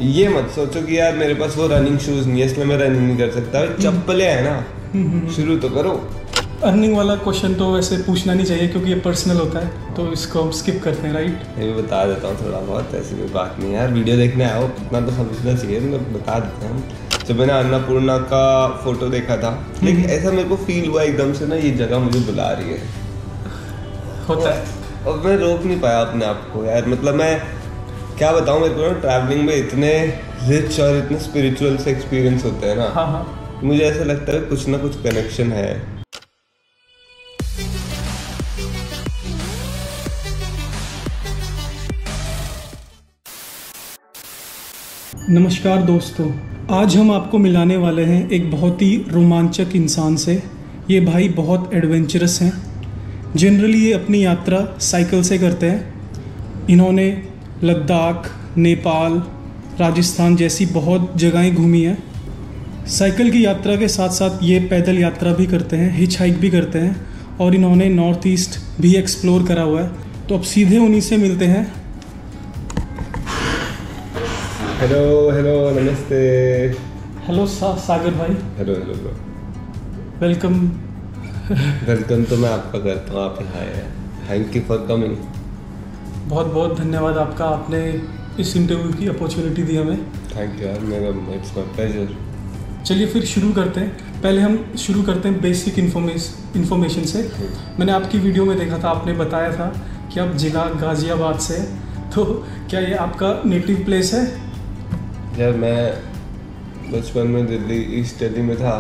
ये मत सोचो कि यार मेरे पास वो रनिंग शूज नहीं है इसलिए मैं रनिंग नहीं कर सकता। चप्पलें है ना, शुरू तो करो। अर्निंग वाला क्वेश्चन तो वैसे पूछना नहीं चाहिए क्योंकि ये पर्सनल होता है, तो इसको हम स्किप करते हैं, राइट? मैं बता देता हूँ थोड़ा बहुत, ऐसी कोई बात नहीं यार, वीडियो देखने आया हो इतना तो समझना चाहिए, मैं बता देता हूँ। जब मैंने अन्नपूर्णा का फोटो देखा था, लेकिन ऐसा मेरे को फील हुआ एकदम से ना ये जगह मुझे बुला रही है, होता है। और मैं रोक नहीं पाया अपने आप को यार। मतलब मैं क्या बताऊँ, मेरे को ना ट्रैवलिंग में इतने रिच और इतने स्पिरिचुअल से एक्सपीरियंस होते हैं ना। हाँ, मुझे ऐसा लगता है कुछ ना कुछ कनेक्शन है। नमस्कार दोस्तों, आज हम आपको मिलाने वाले हैं एक बहुत ही रोमांचक इंसान से। ये भाई बहुत एडवेंचरस हैं। जनरली ये अपनी यात्रा साइकिल से करते हैं। इन्होंने लद्दाख, नेपाल, राजस्थान जैसी बहुत जगहें घूमी हैं। साइकिल की यात्रा के साथ साथ ये पैदल यात्रा भी करते हैं, हिच हाइक भी करते हैं, और इन्होंने नॉर्थ ईस्ट भी एक्सप्लोर करा हुआ है। तो अब सीधे उन्हीं से मिलते हैं। हेलो हेलो, नमस्ते। हेलो सागर भाई। Hello hello bro. Welcome. Welcome तो मैं आपका करता हूँ, आप यहाँ आए। Thank you for coming. बहुत बहुत धन्यवाद आपका, आपने इस इंटरव्यू की अपॉर्चुनिटी दी हमें। थैंक यू यार, मेरा इट्स माय प्लेजर। चलिए फिर शुरू करते हैं। पहले हम शुरू करते हैं बेसिक इन्फॉर्मेशन से। मैंने आपकी वीडियो में देखा था, आपने बताया था कि आप जिला गाज़ियाबाद से हैं। तो क्या ये आपका नेटिव प्लेस है? यार मैं बचपन में दिल्ली ईस्ट दिल्ली में था,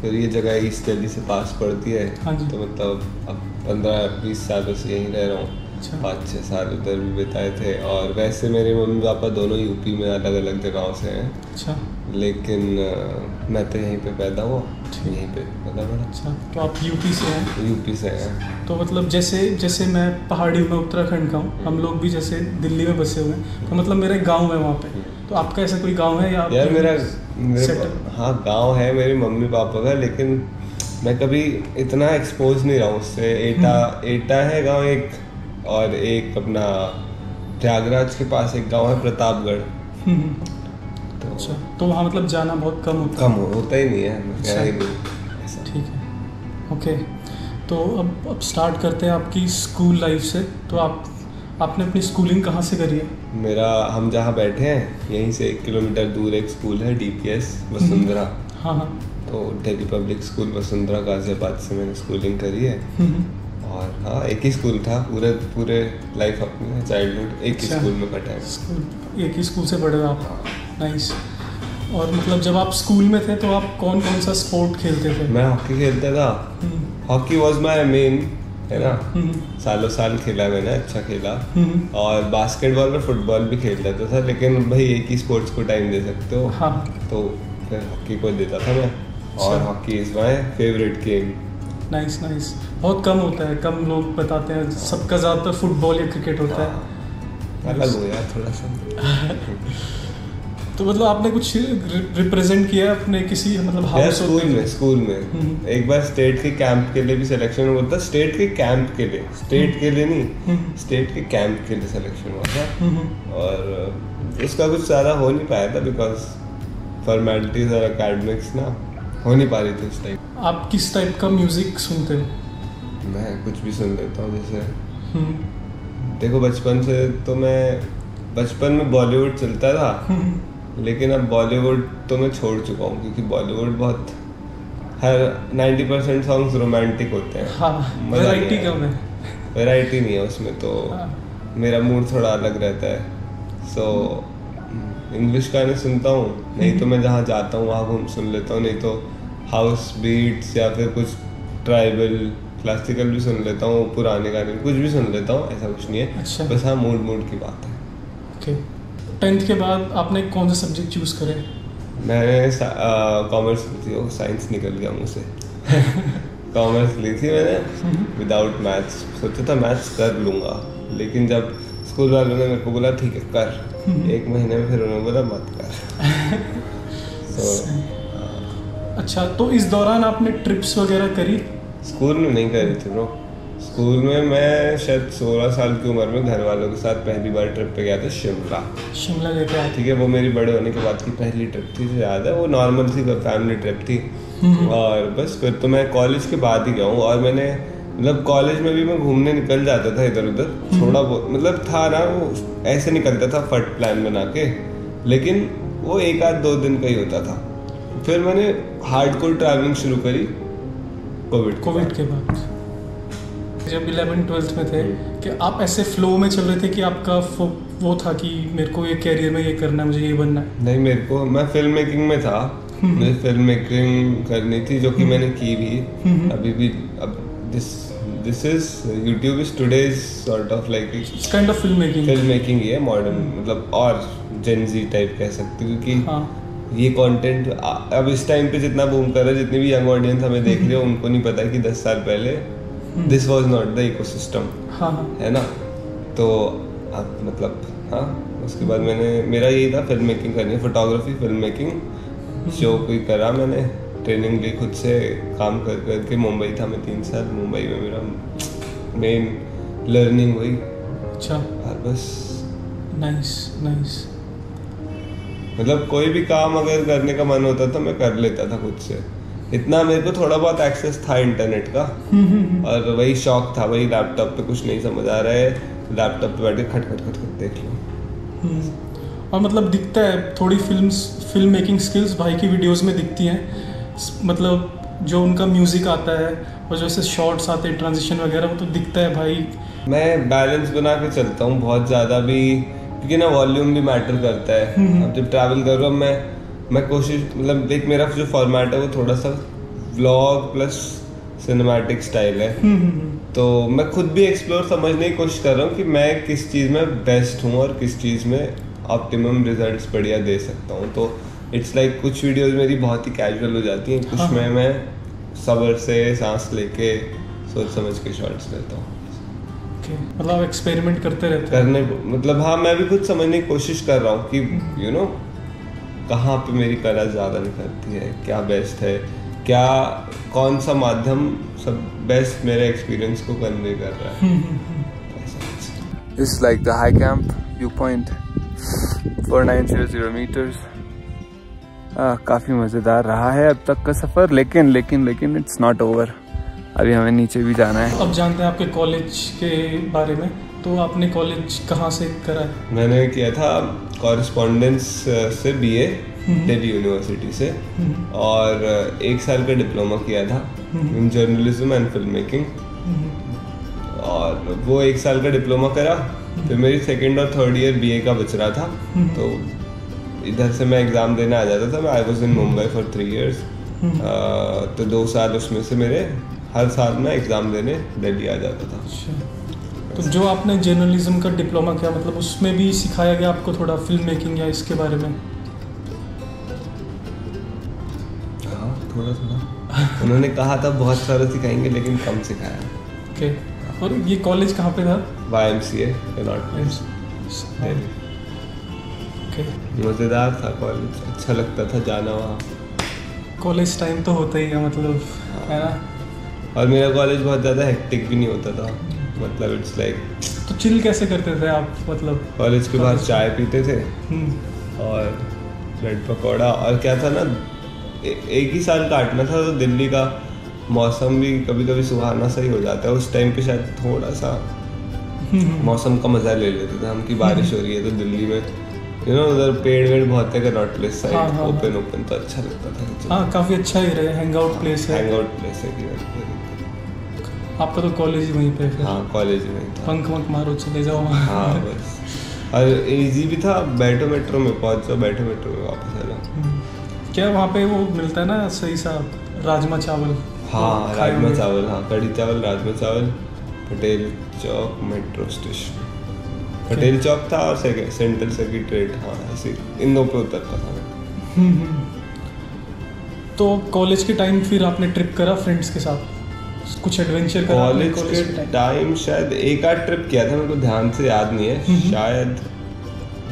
फिर ये जगह ईस्ट दिल्ली से पास पड़ती है। हाँ जी। तो मतलब अब 15-20 सालों से यहीं रह रहा हूँ। अच्छा। 5-6 साल उधर भी बिताए थे। और वैसे मेरे मम्मी पापा दोनों यूपी में अलग अलग जगहों से हैं। अच्छा। लेकिन मैं तो यहीं पे पैदा हुआ, यहीं पे पैदा बड़ा। अच्छा, तो आप यूपी से हैं? यूपी से हैं। तो मतलब जैसे मैं पहाड़ी में उत्तराखंड का हूँ, हम लोग भी जैसे दिल्ली में बसे हुए हैं, तो मतलब मेरा एक गाँव है वहाँ पे। तो आपका ऐसा कोई गांव है या? यार मेरा हाँ गांव है मेरे मम्मी पापा का, लेकिन मैं कभी इतना एक्सपोज नहीं रहा हूँ उससे। एटा है गांव एक, और एक अपना प्रयागराज के पास एक गांव है प्रतापगढ़। तो अच्छा, तो वहाँ मतलब जाना बहुत कम होता है? होता ही नहीं है। अच्छा। ही नहीं ऐसा। ठीक है, ओके। तो अब स्टार्ट करते हैं आपकी स्कूल लाइफ से। तो आपने अपनी स्कूलिंग कहाँ से करी है? हम जहाँ बैठे हैं यहीं से 1 किलोमीटर दूर एक स्कूल है, DPS वसुंधरा। हाँ हाँ। तो दिल्ली पब्लिक स्कूल वसुंधरा गाजियाबाद से मैंने स्कूलिंग करी है। और हाँ, एक ही स्कूल था पूरे लाइफ अपनी चाइल्डहुड एक ही स्कूल में कटा है। एक ही स्कूल से पढ़े आप? नाइस। और मतलब जब आप स्कूल में थे तो आप कौन कौन सा स्पोर्ट खेलते थे? मैं हॉकी खेलता था। हॉकी वॉज माई मेन, है ना। सालों साल खेला मैंने, अच्छा खेला। और बास्केटबॉल और फुटबॉल भी खेल लेता था, लेकिन भाई एक ही स्पोर्ट्स को टाइम दे सकते हो। हाँ। तो फिर हॉकी को देता था मैं, और hockey is my favourite game. Nice nice. बहुत कम होता है, कम लोग बताते हैं, सबका ज़्यादातर फुटबॉल या क्रिकेट होता है। अलग हो यार थोड़ा सा। तो मतलब आपने कुछ रिप्रेजेंट किया अपने किसी मतलब हाउस? स्कूल में एक बार स्टेट के कैंप के लिए भी सिलेक्शन हुआ था। स्टेट के कैंप के लिए, स्टेट के लिए नहीं, स्टेट के कैंप के लिए सिलेक्शन हुआ था। और उसका कुछ ज़्यादा हो नहीं पाया था बिकॉज फॉर्मेलिटीज और एकेडमिक्स ना हो नहीं पा रही थी उस टाइम। आप किस टाइप का म्यूजिक सुनते हो? मैं कुछ भी सुन लेता हूँ। जैसे देखो, बचपन से तो बचपन में बॉलीवुड चलता था, लेकिन अब बॉलीवुड तो मैं छोड़ चुका हूँ क्योंकि बॉलीवुड बहुत हर 90% सॉन्ग्स रोमांटिक होते हैं। हाँ, वैरायटी कम है। वैरायटी नहीं है उसमें, तो मेरा मूड थोड़ा अलग रहता है। सो इंग्लिश गाने सुनता हूँ, नहीं तो मैं जहाँ जाता हूँ वहाँ सुन लेता हूँ, नहीं तो हाउस बीट्स या फिर कुछ ट्राइबल क्लासिकल भी सुन लेता हूँ, पुराने गाने कुछ भी सुन लेता हूँ, ऐसा कुछ नहीं है। अच्छा। बस हाँ, मूड की बात है। ओके। 10th के बाद आपने कौन सा सब्जेक्ट चूज़ करे? मैंने कॉमर्स ली थी, साइंस निकल गया मुझसे। कॉमर्स ली थी मैंने विदाउट मैथ्स। सोचा था मैथ्स कर लूँगा, लेकिन जब स्कूल वालों ने मेरे को बोला ठीक है कर, 1 महीने में फिर उन्होंने बोला मत कर। अच्छा, तो इस दौरान आपने ट्रिप्स वगैरह करी? स्कूल में नहीं करी थी ब्रो। स्कूल में मैं शायद 16 साल की उम्र में घर वालों के साथ पहली बार ट्रिप पे गया था शिमला गए थे? ठीक है, वो मेरी बड़े होने के बाद की पहली ट्रिप थी, जो याद है। वो नॉर्मल सी फैमिली ट्रिप थी। और बस फिर तो मैं कॉलेज के बाद ही गया हूँ। और मैंने मतलब कॉलेज में भी मैं घूमने निकल जाता था इधर उधर थोड़ा बहुत, मतलब था ना, वो ऐसे निकलता था फट प्लान बना के, लेकिन वो 1 आध 2 दिन का ही होता था। फिर मैंने हार्डकोर ट्रैवलिंग शुरू करी कोविड के बाद। जब 11th-12th में थे कि आप ऐसे फ्लो में चल रहे थे कि आपका वो था कि मेरे को ये कैरियर में ये करना है, मुझे ये बनना है? नहीं, मेरे को, मैं फिल्म मेकिंग में था। मुझे फिल्म मेकिंग करनी थी, जो कि मैंने की भी अभी भी। अब this is YouTube is today's sort of like kind of film making ही है, मॉडर्न, मतलब और जेन जी टाइप कह सकते हो, क्योंकि ये कंटेंट अब इस टाइम पे जितना बूम कर रहा है, जितनी भी यंग ऑडियंस हमें देख रही है, उनको नहीं पता है कि 10 साल पहले this was not the ecosystem, है ना। तो अब मतलब हाँ, उसके बाद मेरा यही था फिल्म मेकिंग करनी, फोटोग्राफी, फिल्म मेकिंग। शो कोई करा, मैंने ट्रेनिंग ली, खुद से काम कर करके। मुंबई था मैं 3 साल, मुंबई में मेरा मेन लर्निंग हुई। अच्छा। और बस नाइस। मतलब कोई भी काम अगर करने का मन होता था मैं कर लेता था खुद से। इतना मेरे को थोड़ा बहुत एक्सेस था इंटरनेट का, और वही शौक था, वही लैपटॉप पे कुछ नहीं समझ आ रहा है, लैपटॉप पे बैठ के खट खट देख लो। और मतलब दिखता है थोड़ी फिल्म मेकिंग स्किल्स भाई की वीडियोस में दिखती हैं। मतलब जो उनका म्यूजिक आता है और जो ऐसे शॉर्ट्स आते हैं, ट्रांजिशन वगैरह, वो तो दिखता है भाई। मैं बैलेंस बना के चलता हूँ बहुत ज़्यादा भी, क्योंकि ना वॉल्यूम भी मैटर करता है। अब जब ट्रैवल कर रहा हूँ मैं कोशिश, मतलब देख, मेरा जो फॉर्मेट है वो थोड़ा सा व्लॉग प्लस सिनेमैटिक स्टाइल है। तो मैं खुद भी एक्सप्लोर समझने की कोशिश कर रहा हूँ कि मैं किस चीज़ में बेस्ट हूँ और किस चीज़ में ऑप्टिमम रिजल्ट्स बढ़िया दे सकता हूँ। तो इट्स लाइक कुछ वीडियोस मेरी बहुत ही कैजुअल हो जाती हैं, कुछ में मैं सब्र से सांस लेके सोच समझ के शॉट्स लेता हूँ। मतलब एक्सपेरिमेंट करते रहते हैं। मतलब हाँ, मैं भी खुद समझने की कोशिश कर रहा हूँ कि यू नो कहाँ पे मेरी कला ज़्यादा निकलती है, क्या बेस्ट है, क्या कौन सा माध्यम सब बेस्ट मेरे एक्सपीरियंस को कन्वे कर रहा है। It's like the high camp viewpoint, 4900 meters. काफ़ी मज़ेदार रहा है अब तक का सफ़र, लेकिन इट्स नॉट ओवर। अभी हमें नीचे भी जाना है। अब जानते हैं आपके कॉलेज के बारे में। तो आपने कॉलेज कहाँ से करा है? मैंने किया था कॉरेस्पॉन्डेंस से BA दिल्ली यूनिवर्सिटी से, और 1 साल का डिप्लोमा किया था in journalism and film making. और वो 1 साल का डिप्लोमा करा, फिर मेरी 2nd और 3rd ईयर BA का बच रहा था। तो इधर से मैं एग्ज़ाम देने आ जाता था। I was in Mumbai for 3 years। तो 2 साल उसमें से मेरे हर साल मैं एग्ज़ाम देने दिल्ली आ जाता था। तो जो आपने जर्नलिज्म का डिप्लोमा किया, मतलब उसमें भी सिखाया गया आपको थोड़ा फिल्म मेकिंग या इसके बारे में? हाँ, थोड़ा उन्होंने कहा था बहुत सारा सिखाएंगे, लेकिन कम सिखाया। ओके। और ये कॉलेज कहाँ पे था? YMCA Connaught place, Delhi. मज़ेदार था कॉलेज, अच्छा लगता था जाना वहाँ। कॉलेज टाइम तो होता ही है, मतलब है ना। और मेरा कॉलेज बहुत ज़्यादा हेक्टिक भी नहीं होता था, मतलब इट्स लाइक। तो चिल कैसे करते थे आप? मतलब कॉलेज के बाद चाय पीते थे और ब्रेड पकौड़ा, और क्या था ना, एक ही साल काटना था, तो दिल्ली का मौसम भी कभी कभी सुहाना सा ही हो जाता है। उस टाइम पे शायद थोड़ा सा मौसम का मज़ा ले लेते थे हम कि बारिश हो रही है, तो दिल्ली में यू नो उधर पेड़ वेड़ बहुत है, कनॉट प्लेस साइड, ओपन तो अच्छा लगता था। हाँ, काफ़ी अच्छा ही रहे, हैंग आउट प्लेस है कि आपका तो कॉलेज ही वहीं पे फिर? हाँ, कॉलेज ही वहीं था। पंख वंख मारो, चले जाओ। हाँ बस, और इजी भी था, बैठो मेट्रो में पहुँच जाओ, बैठो मेट्रो में वापस आ जाओ। क्या वहाँ पे वो मिलता है ना सही सा राजमा चावल? हाँ, राजमा चावल, हाँ, कढ़ी चावल, राजमा चावल। पटेल चौक मेट्रो स्टेशन, पटेल चौक था, और सेंट्रल सेक्रेटरीट, हाँ ऐसे इन दो पे उतरता था। तो कॉलेज के टाइम फिर आपने ट्रिप करा फ्रेंड्स के साथ, कुछ एडवेंचर करा? कॉलेज के टाइम शायद 1 आध ट्रिप किया था, मेरे को ध्यान से याद नहीं है, शायद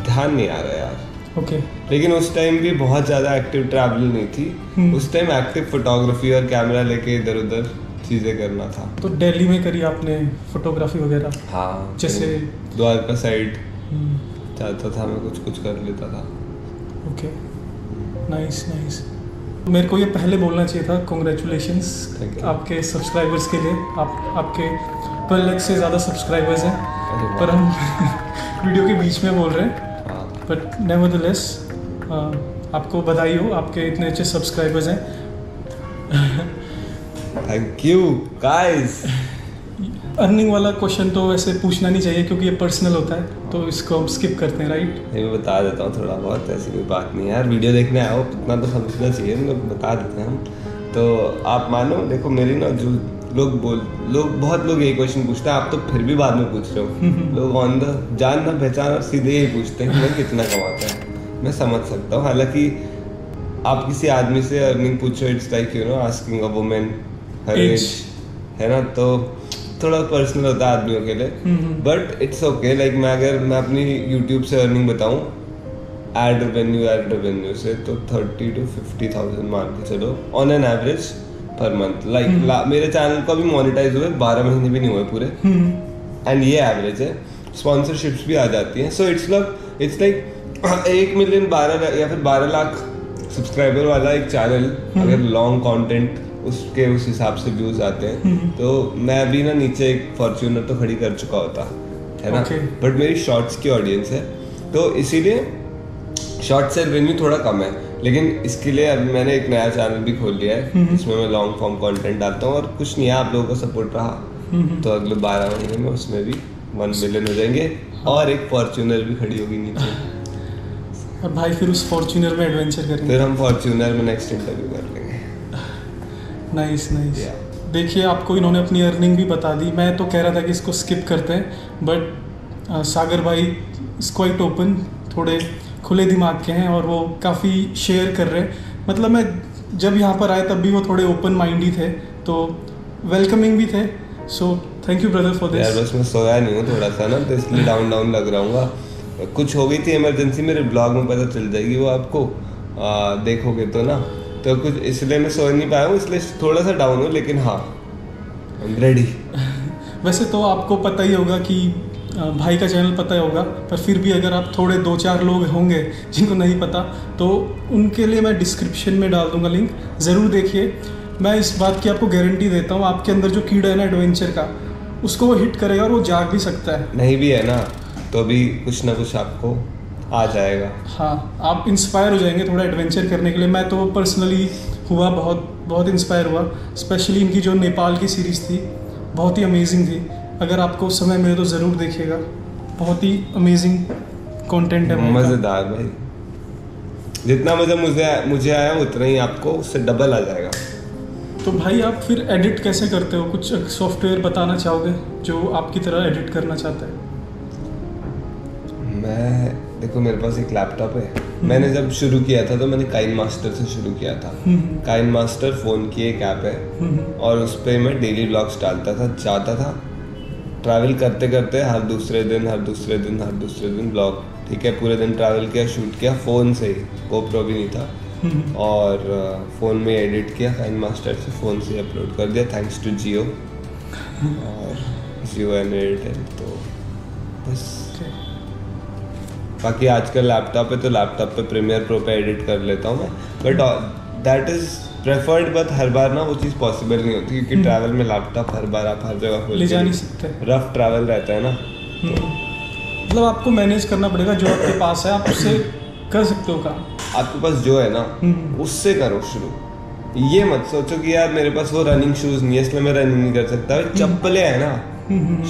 ध्यान नहीं आ रहा यार। ओके। लेकिन उस टाइम भी बहुत ज़्यादा एक्टिव ट्रैवल नहीं थी। उस टाइम एक्टिव फोटोग्राफी और कैमरा लेके इधर उधर चीज़ें करना था। तो दिल्ली में करी आपने फोटोग्राफी वगैरह? हाँ, जैसे द्वारका साइड चाहता था मैं, कुछ कुछ कर लेता था। Okay, nice nice. मेरे को ये पहले बोलना चाहिए था, कॉन्ग्रेचुलेशन्स आपके सब्सक्राइबर्स के लिए। आपके 12 लाख से ज़्यादा सब्सक्राइबर्स हैं, पर हम वीडियो के बीच में बोल रहे हैं। बट नेवरदलेस आपको बधाई हो, आपके इतने अच्छे सब्सक्राइबर्स हैं। Thank you guys. अर्निंग वाला क्वेश्चन तो वैसे पूछना नहीं चाहिए क्योंकि ये पर्सनल होता है, तो इसको हम स्किप करते हैं, राइट? नहीं, मैं बता देता हूँ थोड़ा बहुत, ऐसी कोई बात नहीं है यार, वीडियो देखने आया हो इतना तो समझना चाहिए, मतलब बता देते हैं हम। तो आप मानो, देखो मेरी ना जो बहुत लोग यही क्वेश्चन पूछते हैं, आप तो फिर भी बाद में पूछ रहे हो। लोग ऑन द जान ना पहचान और सीधे यही पूछते हैं कि मैं कितना कमाता है। मैं समझ सकता हूँ, हालांकि आप किसी आदमी से अर्निंग पूछो, it's like you know asking a woman her age, है ना, तो थोड़ा पर्सनल होता है आदमियों के लिए। बट इट्स ओके, लाइक मैं अपनी यूट्यूब से अर्निंग बताऊं, एड रेवेन्यू से, तो 30 to 50,000 मान के चलो on an average per month. Like मेरे चैनल को अभी मोनेटाइज हुए 12 महीने भी नहीं हुए पूरे, एंड ये एवरेज है। स्पॉन्सरशिप्स भी आ जाती हैं, सो इट्स लाइक 1 मिलियन 12 या फिर 12 लाख सब्सक्राइबर वाला एक चैनल, अगर लॉन्ग कंटेंट उसके उस हिसाब से व्यूज आते हैं, तो मैं अभी ना नीचे एक फॉर्च्यूनर तो खड़ी कर चुका होता है ना। बट मेरी शॉर्ट्स की ऑडियंस है, तो इसीलिए शॉर्ट से रेवेन्यू थोड़ा कम है। लेकिन इसके लिए अभी मैंने एक नया चैनल भी खोल लिया है जिसमें मैं लॉन्ग फॉर्म कंटेंट डालता हूँ, और कुछ नहीं है, आप लोगों का सपोर्ट रहा तो अगले 12 महीने में उसमें भी 1 मिलियन हो जाएंगे, और एक फॉर्च्यूनर भी खड़ी होगी नीचे। और भाई फिर उस फॉर्च्यूनर में एडवेंचर करेंगे, फिर हम फॉर्च्यूनर में नेक्स्ट इंटरव्यू कर लेंगे। Nice nice. देखिए, आपको इन्होंने अपनी अर्निंग भी बता दी। मैं तो कह रहा था कि इसको स्किप करते हैं, बट सागर भाई इज क्वाइट ओपन, थोड़े खुले दिमाग के हैं, और वो काफ़ी शेयर कर रहे हैं। मतलब मैं जब यहाँ पर आए तब भी वो थोड़े ओपन माइंड ही थे, तो वेलकमिंग भी थे। So thank you brother for this. यार बस मैं सोया नहीं हूँ थोड़ा सा ना, तो इसलिए डाउन लग रहा हूँ। कुछ हो गई थी इमरजेंसी, मेरे ब्लॉग में पता चल जाएगी वो आपको, देखोगे तो ना, तो कुछ इसलिए मैं सो नहीं पाया हूँ, इसलिए थोड़ा सा डाउन हूँ, लेकिन हाँ आई एम रेडी। वैसे तो आपको पता ही होगा कि भाई का चैनल पता ही होगा, पर फिर भी अगर आप थोड़े 2-4 लोग होंगे जिनको नहीं पता, तो उनके लिए मैं डिस्क्रिप्शन में डाल दूंगा लिंक, ज़रूर देखिए। मैं इस बात की आपको गारंटी देता हूँ, आपके अंदर जो कीड़ा है ना एडवेंचर का, उसको वो हिट करेगा और वो जाग भी सकता है। नहीं भी है ना, तो अभी कुछ ना कुछ आपको आ जाएगा। हाँ, आप इंस्पायर हो जाएंगे थोड़ा एडवेंचर करने के लिए। मैं तो पर्सनली बहुत इंस्पायर हुआ, स्पेशली इनकी जो नेपाल की सीरीज़ थी, बहुत ही अमेजिंग थी। अगर आपको समय मिले तो ज़रूर देखिएगा, बहुत ही अमेजिंग कंटेंट है, मज़ेदार भाई। जितना मज़ा मुझे आया उतना ही आपको उससे डबल आ जाएगा। तो भाई आप फिर एडिट कैसे करते हो? कुछ सॉफ्टवेयर बताना चाहोगे जो आपकी तरह एडिट करना चाहता है? देखो मेरे पास एक लैपटॉप है। मैंने जब शुरू किया था तो मैंने काइन मास्टर से शुरू किया था। काइन मास्टर फ़ोन की एक ऐप है, और उस पर मैं डेली ब्लॉग्स डालता था, जाता था ट्रैवल करते करते, हर दूसरे दिन ब्लॉग। ठीक है, पूरे दिन ट्रैवल किया, शूट किया फ़ोन से ही, GoPro भी नहीं था, और फ़ोन में एडिट किया, काइन मास्टर से फ़ोन से अपलोड कर दिया, thanks to Jio and Airtel. तो बस बाकी आजकल लैपटॉप है तो लैपटॉप पे प्रीमियर प्रो पे एडिट कर लेता हूँ मैं, but that is preferred. But हर बार ना वो चीज़ पॉसिबल नहीं होती, क्योंकि ट्रैवल में लैपटॉप हर बार आप हर जगह ले जा नहीं सकते, रफ ट्रैवल रहता है ना। मतलब आपको मैनेज करना पड़ेगा, जो आपके पास है आप उससे कर सकते हो काम। आपके पास जो है ना उससे करो शुरू। ये मत सोचो कि यार मेरे पास वो रनिंग शूज़ नहीं है इसलिए मैं रनिंग नहीं कर सकता। चप्पलें है ना,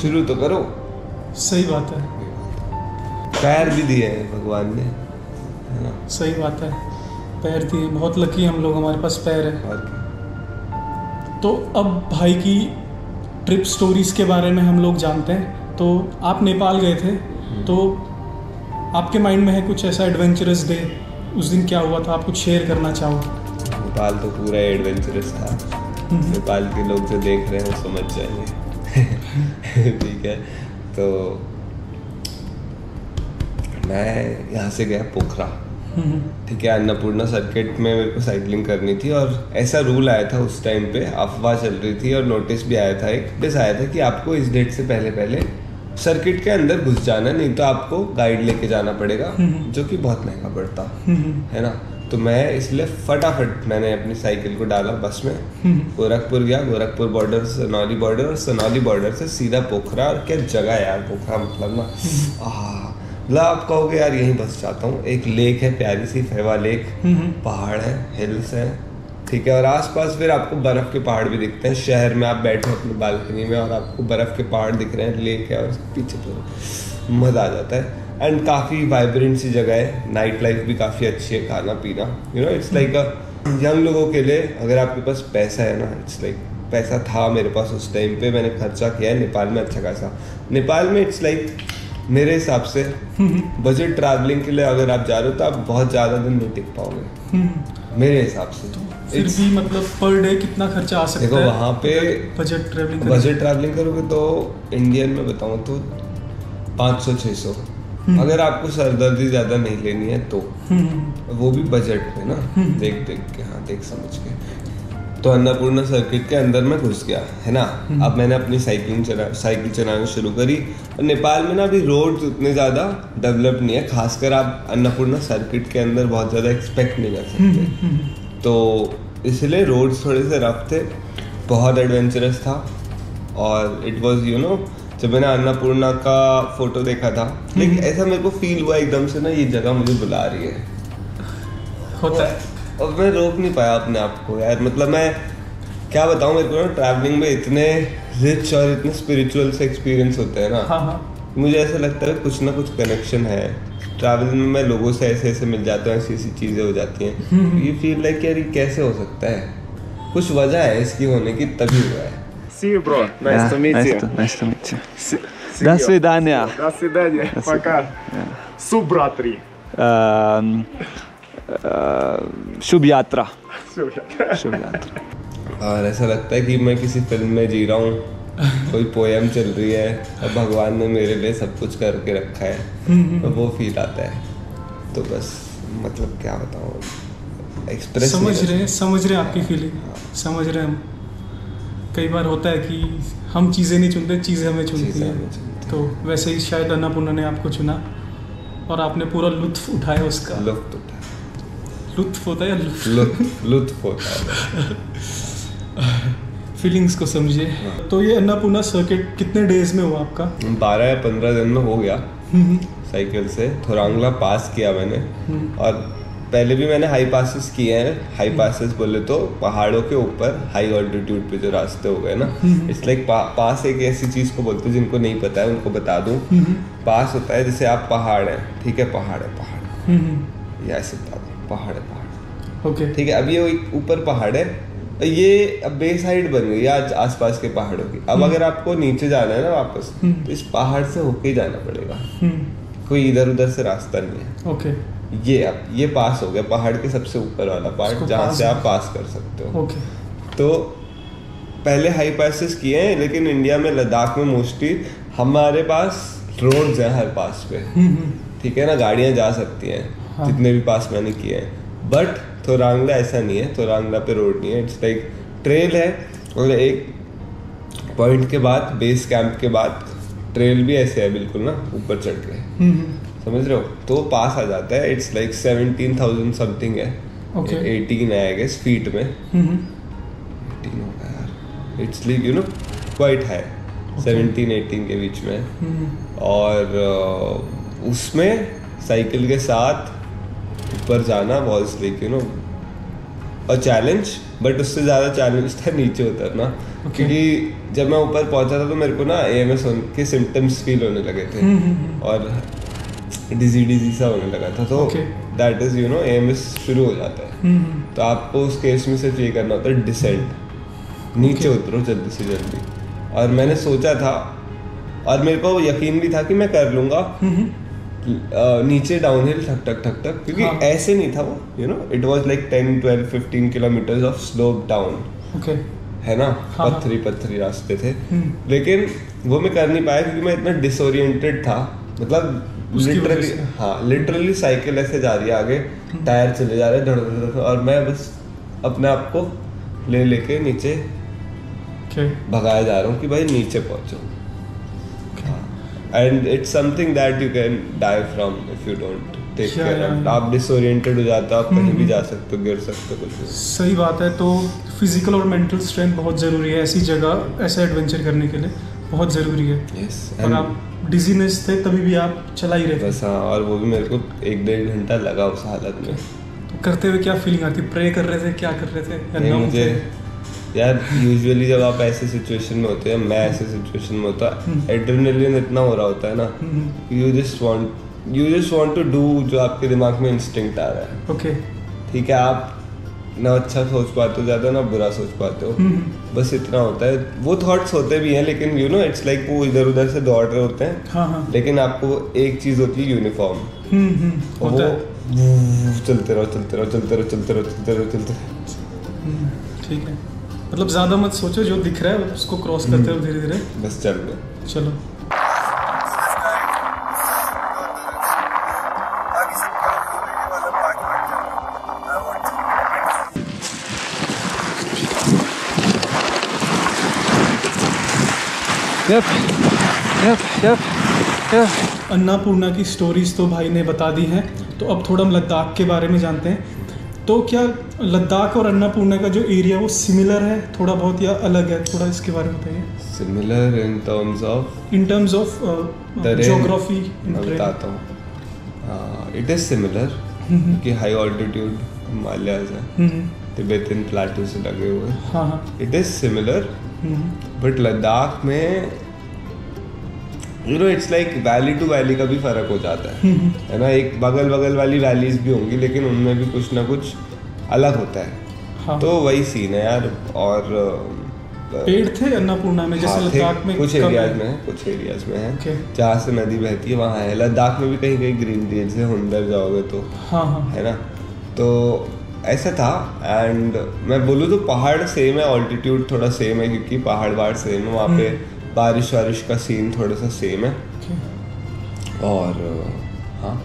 शुरू तो करो। सही बात है, पैर भी दिए हैं भगवान ने, है ना। सही बात है, पैर दिए, बहुत लकी हम लोग, हमारे पास पैर है। तो अब भाई की ट्रिप स्टोरीज के बारे में हम लोग जानते हैं। तो आप नेपाल गए थे, तो आपके माइंड में है कुछ ऐसा एडवेंचरस डे, उस दिन क्या हुआ था, आप कुछ शेयर करना चाहो? नेपाल तो पूरा एडवेंचरस था। नेपाल के लोग जो देख रहे हैं वो समझ जाएंगे। ठीक है, तो मैं यहाँ से गया पोखरा। ठीक है, अन्नपूर्णा सर्किट में मेरे को साइकिलिंग करनी थी और ऐसा रूल आया था उस टाइम पे, अफवाह चल रही थी और नोटिस भी आया था, एक नोटिस आया था कि आपको इस डेट से पहले पहले सर्किट के अंदर घुस जाना, नहीं तो आपको गाइड लेके जाना पड़ेगा, जो कि बहुत महंगा पड़ता है ना। तो मैं इसलिए फटाफट मैंने अपनी साइकिल को डाला बस में, गोरखपुर गया, गोरखपुर बॉर्डर से सनौली बॉर्डर और सनौली बॉर्डर से सीधा पोखरा। और क्या जगह है यार पोखरा, मतलब ना मतलब आप कहोगे यार यहीं बस जाता हूँ। एक लेक है प्यारी सी, फेवा लेक, पहाड़ है, हिल्स है, ठीक है, और आसपास फिर आपको बर्फ के पहाड़ भी दिखते हैं। शहर में आप बैठे अपनी बालकनी में और आपको बर्फ के पहाड़ दिख रहे हैं, लेक है और पीछे पूरा मजा आ जाता है। एंड काफ़ी वाइब्रेंट सी जगह है, नाइट लाइफ भी काफ़ी अच्छी है, खाना पीना you know it's like a young लोगों के लिए। अगर आपके पास पैसा है ना, इट्स लाइक पैसा था मेरे पास उस टाइम पे, मैंने खर्चा किया है नेपाल में अच्छा खासा। नेपाल में इट्स लाइक मेरे हिसाब से बजट ट्रैवलिंग के लिए अगर आप जा रहे हो तो आप बहुत ज़्यादा दिन नहीं टिक पाओगे मेरे हिसाब से। फिर भी मतलब पर डे कितना खर्चा आ सकता है? देखो वहाँ पे बजट ट्रैवलिंग करोगे तो इंडियन में बताऊँ तो 500-600, अगर आपको सरदर्दी ज्यादा नहीं लेनी है तो, वो भी बजट में ना, देख के, हाँ देख समझ के। तो अन्नपूर्णा सर्किट के अंदर मैं घुस गया है ना। अब मैंने अपनी साइकिल चलाना शुरू करी। और नेपाल में ना अभी रोड उतने ज़्यादा डेवलप नहीं है, खासकर आप अन्नपूर्णा सर्किट के अंदर बहुत ज़्यादा एक्सपेक्ट नहीं कर सकते। तो इसलिए रोड्स थोड़े से रफ थे, बहुत एडवेंचरस था। और इट वॉज यू नो, जब मैंने अन्नपूर्णा का फोटो देखा था, लेकिन ऐसा मेरे को फील हुआ एकदम से ना, ये जगह मुझे बुला रही है, होता है। और मैं रोक नहीं पाया अपने आप को यार। मतलब मैं क्या बताऊँ, मेरे को ना ट्रैवलिंग में इतने रिच और इतने स्पिरिचुअल से एक्सपीरियंस होते हैं ना, मुझे ऐसा लगता है कुछ ना कुछ कनेक्शन है ट्रैवलिंग में। मैं लोगों से ऐसे ऐसे मिल जाता हूँ, ऐसी ऐसी चीज़ें हो जाती हैं, ये फील लाइक यार ये कैसे हो सकता है, कुछ वजह है इसकी होने की, तभी हुआ है। See you, bro. Nice to meet you. Nice to meet you. До свидания. До свидания. Пока. Subratri. शुभ यात्रा। शुभ यात्रा। और ऐसा लगता है कि मैं किसी फिल्म में जी रहा हूँ, कोई पोएम चल रही है और भगवान ने मेरे लिए सब कुछ करके रखा है, तो वो फील आता है। तो बस मतलब क्या बताऊँ, एक्सप्रेस समझ रहे हैं आपकी फीलिंग, समझ रहे हैं हम। कई बार होता है कि हम चीज़ें नहीं चुनते, चीज़ें हमें चुनती हैं। तो वैसे ही शायद अन्नपूर्णा ने आपको चुना और आपने पूरा लुत्फ उठाया उसका। लुत्फ होता है या लुत्फ होता है। फीलिंग्स को समझिए। तो ये अन्नपूर्णा सर्किट कितने डेज में हुआ आपका? 12 या 15 दिन में हो गया। साइकिल से थोरांगला पास किया मैंने, और पहले भी मैंने हाई पासेस किए हैं। हाई पासेस बोले तो पहाड़ों के ऊपर हाई ऑल्टीट्यूड पे जो रास्ते हो गए ना, इट्स लाइक पास एक ऐसी चीज़ को बोलते हैं जिनको नहीं पता है उनको बता दूं। पास होता है जैसे आप पहाड़ हैं, ठीक है, पहाड़ या ऐसे बता दूं, पहाड़ है पहाड़, ओके ठीक है। अब ये ऊपर पहाड़ है, ये अब बे साइड बन गई आज आसपास के पहाड़ों की। अब अगर आपको नीचे जाना है ना वापस, तो इस पहाड़ से होके ही जाना पड़ेगा, कोई इधर उधर से रास्ता नहीं है। ओके, ये पास हो गया पहाड़ के सबसे ऊपर वाला पार्ट, जहाँ से आप पास कर सकते हो। ओके। तो पहले हाई पासेस किए हैं, लेकिन इंडिया में लद्दाख में मोस्टली हमारे पास रोड्स हैं हर पास पे, ठीक है ना, गाड़ियाँ जा सकती हैं। हाँ। जितने भी पास मैंने किए हैं, बट थोरांगला ऐसा नहीं है। थोरांगला पे रोड नहीं है, इट्स लाइक ट्रेल है, और एक पॉइंट के बाद, बेस कैंप के बाद ट्रेल भी ऐसे है बिल्कुल ना, ऊपर चढ़ के, समझ रहे हो, तो पास आ जाता है। इट्स लाइक 17,000 समथिंग है, 18 है आई गेस फीट में, 18 होगा यार, it's like you know quite high, 17-18 के बीच में। और उसमें साइकिल के साथ ऊपर जाना was like you no a challenge, but उससे ज़्यादा चैलेंज था नीचे उतरना, क्योंकि जब मैं ऊपर पहुंचा था तो मेरे को ना AMS के सिम्टम्स फील होने लगे थे और डिजी सा होने लगा था। तो that is you know AMS शुरू हो जाता है। तो आपको उस केस में सिर्फ ये करना होता है डिसेंट, नीचे उतरो जल्दी से जल्दी। और मैंने सोचा था, और मेरे को यकीन भी था कि मैं कर लूँगा नीचे डाउनहिल ठक ठक ठक ठक, क्योंकि ऐसे नहीं था वो, you know it was like 10-12-15 kilometres of slope down, है ना, पत्थरी रास्ते थे। लेकिन वो मैं कर नहीं पाया क्योंकि मैं इतना डिसोरिएंटेड था, मतलब लिटरली साइकिल ऐसे जा रही है आगे, टायर चले जा रहे हैं धड़ और मैं बस अपने आप को लेके नीचे भगाया जा रहा हूँ कि भाई नीचे पहुंचो। And it's something that you can die from if you don't take care of. आप डिसोरिएंटेड हो जाते हो, आप कहीं भी जा सकते हो, गिर सकते हो, कुछ भी। सही बात है। तो फिजिकल और मेंटल स्ट्रेंथ बहुत ज़रूरी है ऐसी जगह, ऐसा एडवेंचर करने के लिए बहुत ज़रूरी है। yes, और आप डिजीनेस थे तभी भी आप चला ही रहे थे। बस हाँ, और वो भी मेरे को 1-1.5 घंटा लगा उस हालत में। तो करते हुए क्या फीलिंग आती? प्रे कर रहे थे, क्या कर रहे थे? नहीं, मुझे यार यूजुअली जब आप ऐसे सिचुएशन में होते हैं, मैं ऐसे सिचुएशन में होता, एड्रेनलिन इतना हो रहा होता है ना, you just want to do जो आपके दिमाग में इंस्टिंक्ट आ रहा है। ओके, ठीक है, आप ना अच्छा सोच पाते हो ज़्यादा, ना बुरा सोच पाते हो, बस इतना होता है। वो थॉट्स होते भी हैं, लेकिन यू नो इट्स लाइक वो इधर उधर से दौड़ रहे होते हैं। हाँ। लेकिन आपको एक चीज़ होती है यूनिफॉर्म, वो चलते रहो। ठीक है, मतलब ज़्यादा मत सोचो, जो दिख रहा है उसको क्रॉस करते रहो धीरे धीरे, बस चल रहे। चलो। Yep. अन्नापूर्णा की स्टोरीज तो भाई ने बता दी हैं, तो अब थोड़ा हम लद्दाख के बारे में जानते हैं। तो क्या लद्दाख और अन्नापूर्णा का जो एरिया वो सिमिलर है थोड़ा बहुत, या अलग है? थोड़ा इसके बारे में बताइए। Similar in terms of geography. मैं बताता हूँ, इट इज सिमिलर कि हाई ऑल्टीट्यूड हिमालयाज है, तिब्बतन प्लेटू से लगे हुए। हाँ। It is similar, but Ladakh में you know it's like valley to valley का भी फर्क हो जाता है ना। एक बगल वाली वैलीज भी होंगी, लेकिन उनमें भी कुछ ना कुछ अलग होता है। हाँ। तो वही सीन है यार। और पेड़ थे अन्नापूर्णा में जैसे लद्दाख में? कुछ एरियाज में है, जहाँ से नदी बहती है वहाँ है। लद्दाख में भी कहीं कहीं ग्रीनरी है, जैसे हुंदर जाओगे तो हाँ है ना। तो ऐसा था। एंड मैं बोलूँ तो पहाड़ सेम है, ऑल्टीट्यूड थोड़ा सेम है, क्योंकि पहाड़ सेम है वहाँ पे। बारिश का सीन थोड़ा सा सेम है। और हाँ,